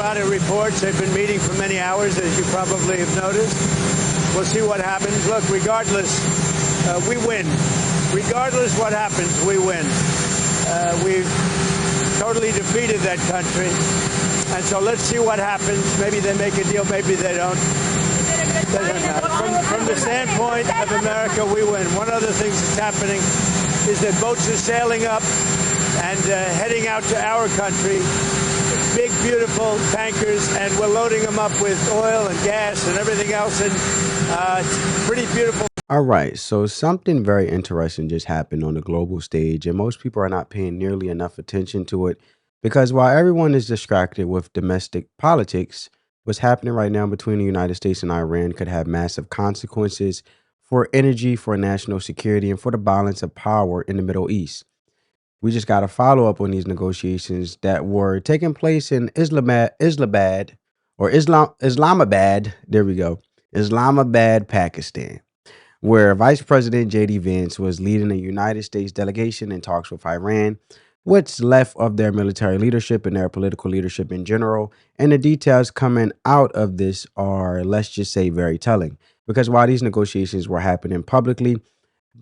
lot of reports. They've been meeting for many hours, as you probably have noticed. We'll see what happens. Look, regardless, we win. Regardless what happens, we win. We've totally defeated that country. And so let's see what happens. Maybe they make a deal, maybe they don't. Doesn't matter. From the standpoint of America, we win. One other thing that's happening is that boats are sailing up and heading out to our country. Big, beautiful tankers, and we're loading them up with oil and gas and everything else. And it's pretty beautiful. All right, so something very interesting just happened on the global stage, and most people are not paying nearly enough attention to it because while everyone is distracted with domestic politics, what's happening right now between the United States and Iran could have massive consequences for energy, for national security, and for the balance of power in the Middle East. We just got to follow up on these negotiations that were taking place in Islamabad. There we go. Islamabad, Pakistan, where Vice President JD Vance was leading a United States delegation in talks with Iran, what's left of their military leadership and their political leadership in general. And the details coming out of this are, let's just say, very telling. Because while these negotiations were happening publicly,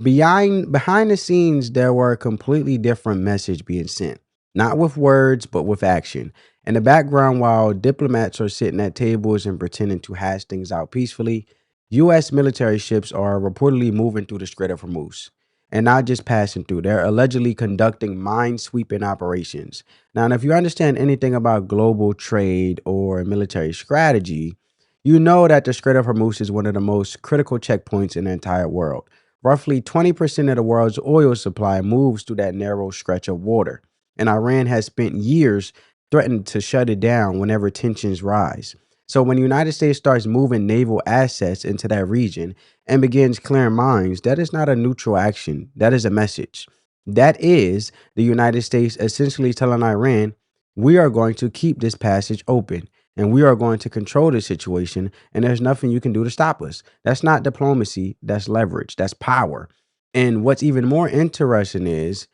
behind the scenes, there were a completely different message being sent, not with words, but with action. In the background, while diplomats are sitting at tables and pretending to hash things out peacefully, U.S. military ships are reportedly moving through the Strait of Hormuz and not just passing through. They're allegedly conducting mine-sweeping operations. Now, if you understand anything about global trade or military strategy, you know that the Strait of Hormuz is one of the most critical checkpoints in the entire world. Roughly 20% of the world's oil supply moves through that narrow stretch of water, and Iran has spent years threatening to shut it down whenever tensions rise. So when the United States starts moving naval assets into that region and begins clearing mines, that is not a neutral action. That is a message. That is the United States essentially telling Iran, we are going to keep this passage open and we are going to control the situation, and there's nothing you can do to stop us. That's not diplomacy. That's leverage. That's power. And what's even more interesting is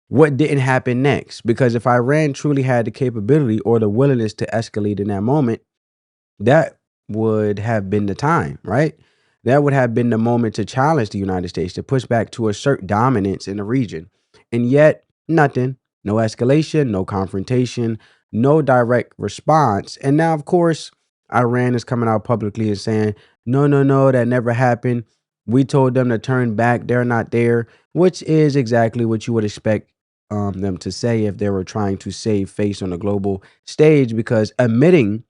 what didn't happen next. Because if Iran truly had the capability or the willingness to escalate in that moment, that would have been the time, right? That would have been the moment to challenge the United States, to push back, to assert dominance in the region. And yet, nothing. No escalation, no confrontation, no direct response. And now, of course, Iran is coming out publicly and saying, no, that never happened. We told them to turn back. They're not there, which is exactly what you would expect them to say if they were trying to save face on the global stage, because admitting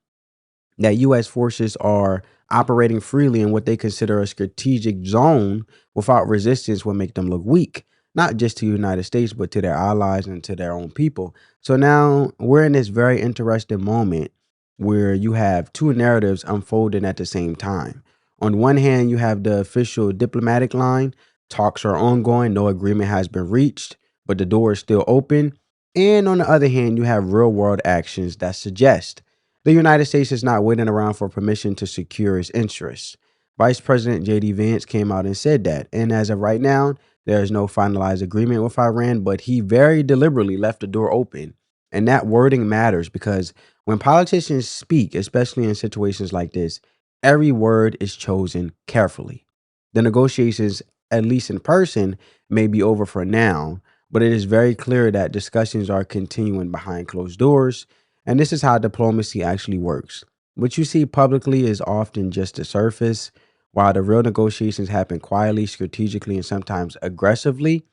that U.S. forces are operating freely in what they consider a strategic zone without resistance will make them look weak, not just to the United States, but to their allies and to their own people. So now we're in this very interesting moment where you have two narratives unfolding at the same time. On one hand, you have the official diplomatic line. Talks are ongoing. No agreement has been reached, but the door is still open. And on the other hand, you have real world actions that suggest the United States is not waiting around for permission to secure its interests. Vice President JD Vance came out and said that. And as of right now, there is no finalized agreement with Iran, but he very deliberately left the door open. And that wording matters because when politicians speak, especially in situations like this, every word is chosen carefully. The negotiations, at least in person, may be over for now, but it is very clear that discussions are continuing behind closed doors. And this is how diplomacy actually works. What you see publicly is often just the surface, while the real negotiations happen quietly, strategically, and sometimes aggressively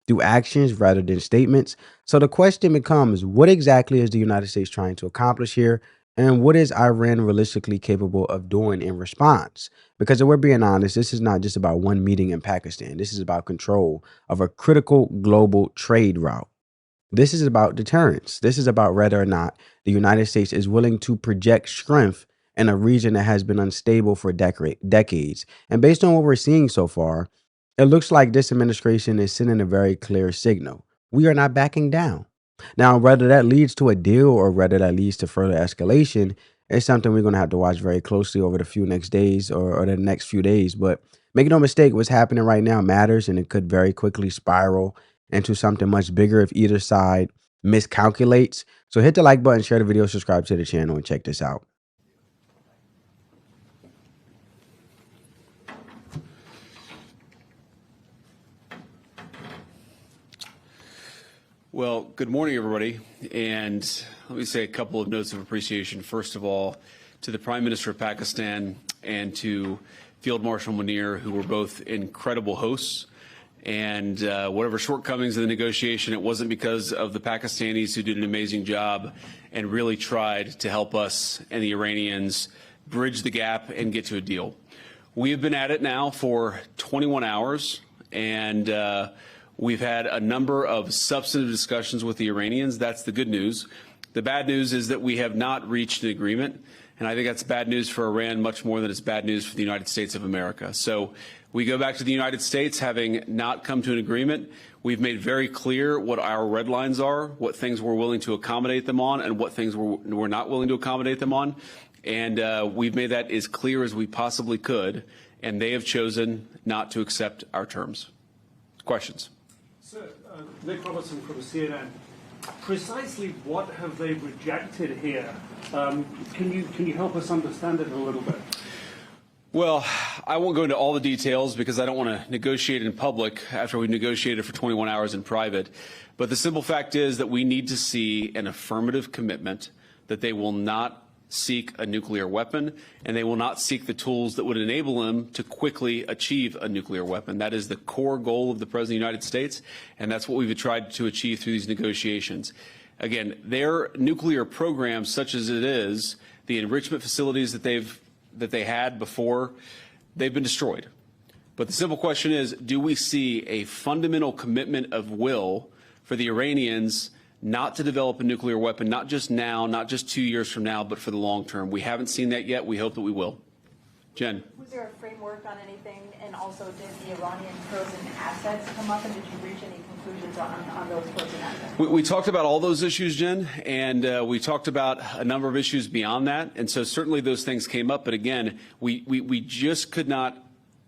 through actions rather than statements. So the question becomes, what exactly is the United States trying to accomplish here? And what is Iran realistically capable of doing in response? Because if we're being honest, this is not just about one meeting in Pakistan. This is about control of a critical global trade route. This is about deterrence. This is about whether or not the United States is willing to project strength in a region that has been unstable for decades. And based on what we're seeing so far, it looks like this administration is sending a very clear signal. We are not backing down. Now, whether that leads to a deal or whether that leads to further escalation is something we're going to have to watch very closely over the few next days or the next few days. But make no mistake, what's happening right now matters, and it could very quickly spiral into something much bigger if either side miscalculates. So hit the like button, share the video, subscribe to the channel, and check this out. Well, good morning, everybody. And let me say a couple of notes of appreciation. First of all, to the Prime Minister of Pakistan and to Field Marshal Munir, who were both incredible hosts. And whatever shortcomings in the negotiation, it wasn't because of the Pakistanis, who did an amazing job and really tried to help us and the Iranians bridge the gap and get to a deal. We have been at it now for 21 hours, and we've had a number of substantive discussions with the Iranians. That's the good news. The bad news is that we have not reached an agreement, and I think that's bad news for Iran much more than it's bad news for the United States of America. So we go back to the United States having not come to an agreement. We've made very clear what our red lines are, what things we're willing to accommodate them on, and what things we're not willing to accommodate them on. And we've made that as clear as we possibly could, and they have chosen not to accept our terms. Questions? Sir, Nick Robertson from CNN. Precisely what have they rejected here? Can you help us understand it a little bit? Well, I won't go into all the details because I don't want to negotiate in public after we've negotiated for 21 hours in private. But the simple fact is that we need to see an affirmative commitment that they will not seek a nuclear weapon, and they will not seek the tools that would enable them to quickly achieve a nuclear weapon. That is the core goal of the President of the United States, and that's what we've tried to achieve through these negotiations. Again, their nuclear program, such as it is, the enrichment facilities that they had before, they've been destroyed. But the simple question is, do we see a fundamental commitment of will for the Iranians not to develop a nuclear weapon, not just now, not just 2 years from now, but for the long term? We haven't seen that yet. We hope that we will. Jen. Was there a framework on anything? And also, did the Iranian frozen assets come up, and did you reach any conclusions on those frozen assets? We talked about all those issues, Jen, and we talked about a number of issues beyond that. And so certainly those things came up. But again, we just could not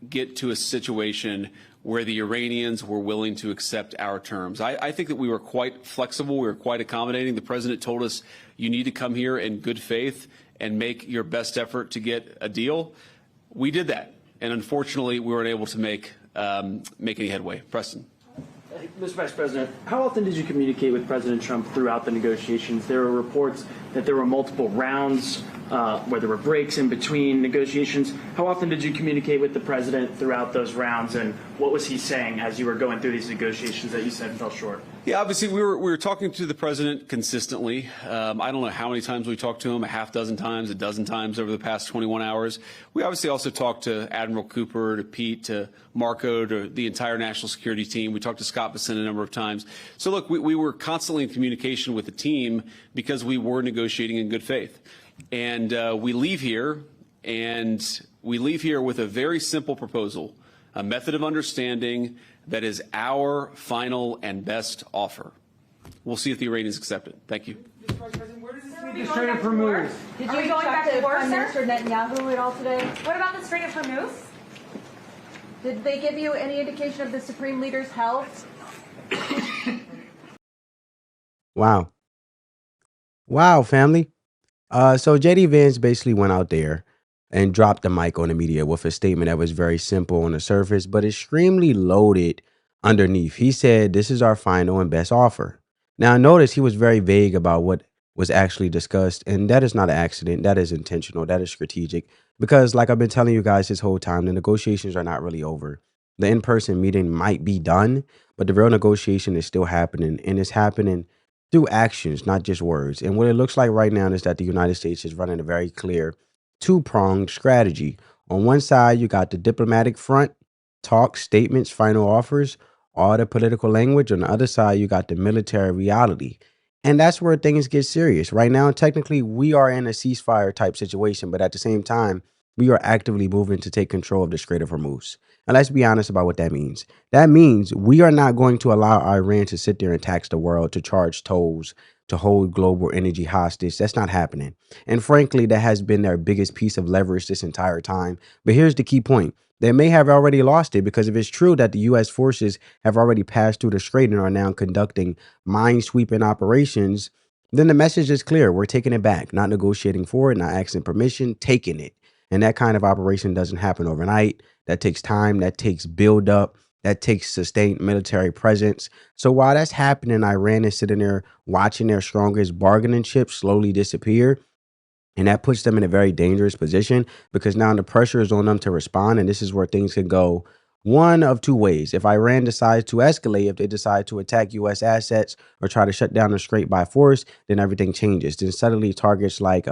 get to a situation where the Iranians were willing to accept our terms. I think that we were quite flexible. We were quite accommodating. The president told us, you need to come here in good faith and make your best effort to get a deal. We did that. And unfortunately, we weren't able to make any headway. Preston. Mr. Vice President, how often did you communicate with President Trump throughout the negotiations? There were reports that there were multiple rounds where there were breaks in between negotiations. How often did you communicate with the president throughout those rounds, and what was he saying as you were going through these negotiations that you said fell short? Yeah, obviously we were talking to the president consistently. I don't know how many times we talked to him, a half dozen times, a dozen times over the past 21 hours. We obviously also talked to Admiral Cooper, to Pete, to Marco, to the entire national security team. We talked to Scott Bessent a number of times. So look, we were constantly in communication with the team because we were negotiating in good faith. And we leave here with a very simple proposal, a method of understanding that is our final and best offer. We'll see if the Iranians accept it. Thank you. Mr. Vice President, where does this leave the Strait of Hormuz? Did Are we you going talk back to to war, Prime sir? Minister Netanyahu at all today? What about the Strait of Hormuz? Did they give you any indication of the Supreme Leader's health? Wow. Wow, family. So JD Vance basically went out there and dropped the mic on the media with a statement that was very simple on the surface, but extremely loaded underneath. He said, this is our final and best offer. Now, notice he was very vague about what was actually discussed, and that is not an accident. That is intentional. That is strategic, because like I've been telling you guys this whole time, the negotiations are not really over. The in-person meeting might be done, but the real negotiation is still happening, and it's happening through actions, not just words. And what it looks like right now is that the United States is running a very clear two-pronged strategy. On one side, you got the diplomatic front, talks, statements, final offers, all the political language. On the other side, you got the military reality. And that's where things get serious. Right now, technically, we are in a ceasefire type situation, but at the same time, we are actively moving to take control of the Strait of Hormuz. And let's be honest about what that means. That means we are not going to allow Iran to sit there and tax the world, to charge tolls, to hold global energy hostage. That's not happening. And frankly, that has been their biggest piece of leverage this entire time. But here's the key point. They may have already lost it, because if it's true that the U.S. forces have already passed through the strait and are now conducting mine-sweeping operations, then the message is clear. We're taking it back, not negotiating for it, not asking permission, taking it. And that kind of operation doesn't happen overnight. That takes time. That takes build up. That takes sustained military presence. So while that's happening, Iran is sitting there watching their strongest bargaining chip slowly disappear. And that puts them in a very dangerous position, because now the pressure is on them to respond. And this is where things could go one of two ways. If Iran decides to escalate, if they decide to attack U.S. assets or try to shut down the strait by force, then everything changes. Then suddenly targets like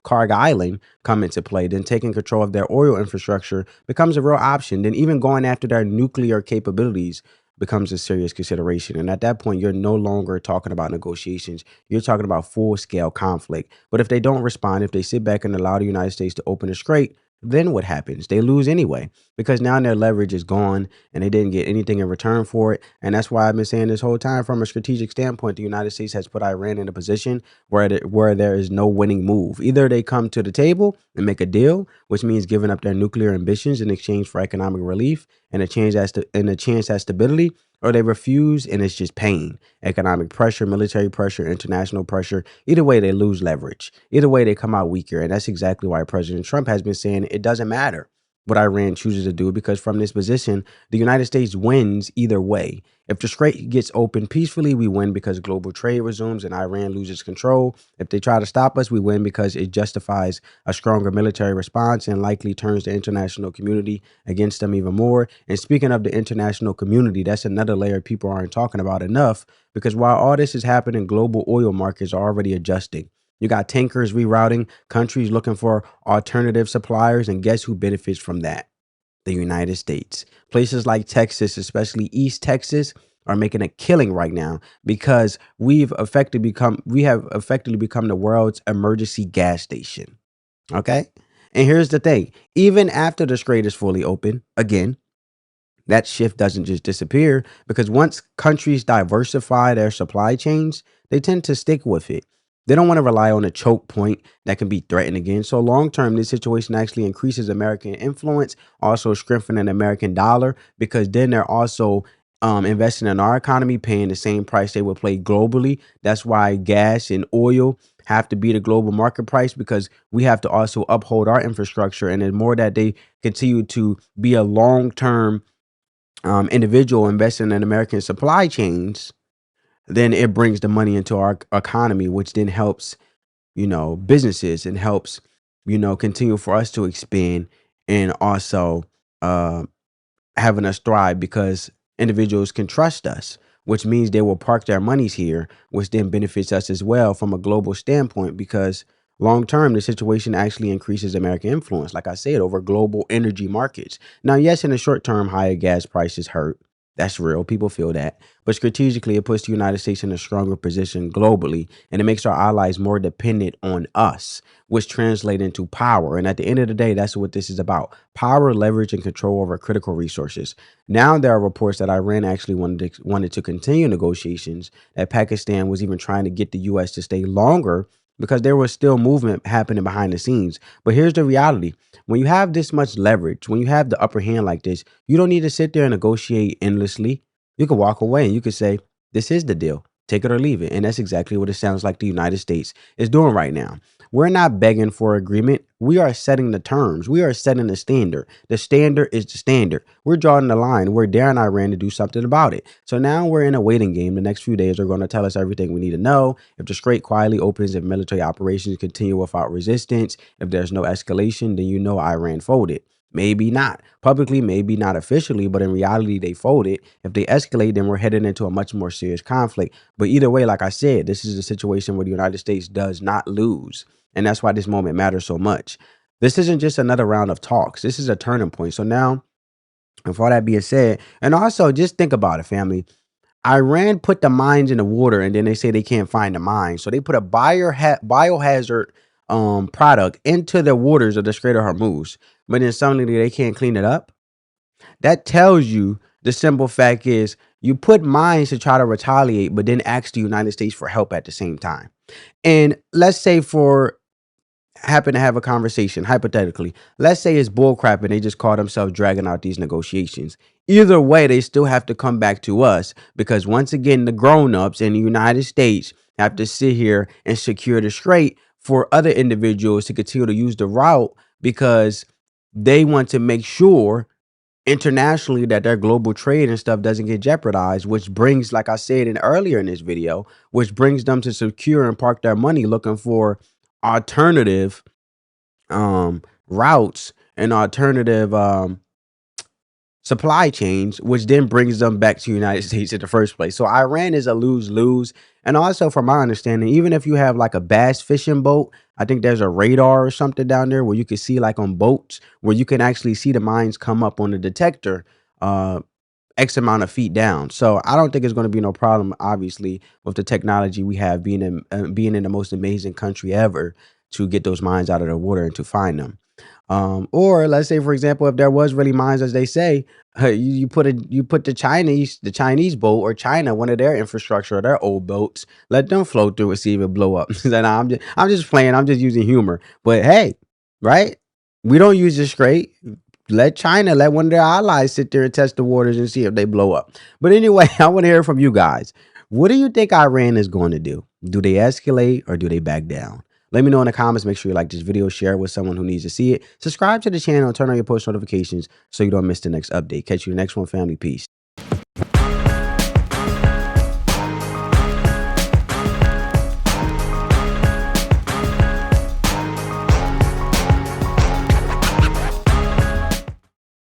Karg Island come into play. Then taking control of their oil infrastructure becomes a real option. Then even going after their nuclear capabilities becomes a serious consideration. And at that point, you're no longer talking about negotiations. You're talking about full-scale conflict. But if they don't respond, if they sit back and allow the United States to open the strait, then what happens? They lose anyway, because now their leverage is gone and they didn't get anything in return for it. And that's why I've been saying this whole time, from a strategic standpoint, the United States has put Iran in a position where there is no winning move. Either they come to the table and make a deal, which means giving up their nuclear ambitions in exchange for economic relief and a chance at stability, or they refuse and it's just pain, economic pressure, military pressure, international pressure. Either way, they lose leverage. Either way, they come out weaker. And that's exactly why President Trump has been saying it doesn't matter what Iran chooses to do, because from this position, the United States wins either way. If the strait gets open peacefully, we win because global trade resumes and Iran loses control. If they try to stop us, we win because it justifies a stronger military response and likely turns the international community against them even more. And speaking of the international community, that's another layer people aren't talking about enough, because while all this is happening, global oil markets are already adjusting. You got tankers rerouting, countries looking for alternative suppliers, and guess who benefits from that? The United States. Places like Texas, especially East Texas, are making a killing right now because we have effectively become the world's emergency gas station. Okay? And here's the thing. Even after the strait is fully open, again, that shift doesn't just disappear, because once countries diversify their supply chains, they tend to stick with it. They don't want to rely on a choke point that can be threatened again. So long term, this situation actually increases American influence, also strengthening the American dollar, because then they're also investing in our economy, paying the same price they would pay globally. That's why gas and oil have to be the global market price, because we have to also uphold our infrastructure. And the more that they continue to be a long term individual investing in American supply chains, then it brings the money into our economy, which then helps, businesses, and helps, continue for us to expand, and also having us thrive, because individuals can trust us, which means they will park their monies here, which then benefits us as well from a global standpoint, because long term, the situation actually increases American influence, like I said, over global energy markets. Now, yes, in the short term, higher gas prices hurt. That's real. People feel that. But strategically, it puts the United States in a stronger position globally, and it makes our allies more dependent on us, which translate into power. And at the end of the day, that's what this is about: power, leverage, and control over critical resources. Now, there are reports that Iran actually wanted to continue negotiations, that Pakistan was even trying to get the U.S. to stay longer, because there was still movement happening behind the scenes. But here's the reality. When you have this much leverage, when you have the upper hand like this, you don't need to sit there and negotiate endlessly. You can walk away and you can say, this is the deal. Take it or leave it. And that's exactly what it sounds like the United States is doing right now. We're not begging for agreement. We are setting the terms. We are setting the standard. The standard is the standard. We're drawing the line. We're daring Iran to do something about it. So now we're in a waiting game. The next few days are going to tell us everything we need to know. If the strait quietly opens, if military operations continue without resistance, if there's no escalation, then Iran folded. Maybe not publicly, maybe not officially, but in reality, they folded. If they escalate, then we're headed into a much more serious conflict. But either way, like I said, this is a situation where the United States does not lose. And that's why this moment matters so much. This isn't just another round of talks. This is a turning point. So now, and for all that being said, and also just think about it, family. Iran put the mines in the water, and then they say they can't find the mines. So they put a biohazard product into the waters of the Strait of Hormuz, but then suddenly they can't clean it up. That tells you the simple fact is you put mines to try to retaliate, but then ask the United States for help at the same time. And let's say for happen to have a conversation, hypothetically, let's say it's bullcrap and they just call themselves dragging out these negotiations. Either way, they still have to come back to us because once again, the grown-ups in the United States have to sit here and secure the strait for other individuals to continue to use the route because they want to make sure internationally that their global trade and stuff doesn't get jeopardized, which brings, like I said earlier in this video, which brings them to secure and park their money looking for alternative routes and alternative supply chains, which then brings them back to the United States in the first place. So Iran is a lose-lose. And also, from my understanding, even if you have like a bass fishing boat, I think there's a radar or something down there where you can see, like on boats, where you can actually see the mines come up on the detector X amount of feet down. So I don't think it's going to be no problem, obviously, with the technology we have being in the most amazing country ever to get those mines out of the water and to find them. Or let's say, for example, if there was really mines, as they say, you put the Chinese boat or China, one of their infrastructure or their old boats, let them float through and see if it blow up. Then I'm just playing. I'm just using humor. But hey, right? We don't use it straight. Let China, let one of their allies sit there and test the waters and see if they blow up. But anyway, I want to hear from you guys. What do you think Iran is going to do? Do they escalate or do they back down? Let me know in the comments. Make sure you like this video, share it with someone who needs to see it. Subscribe to the channel, turn on your post notifications so you don't miss the next update. Catch you in the next one, family. Peace.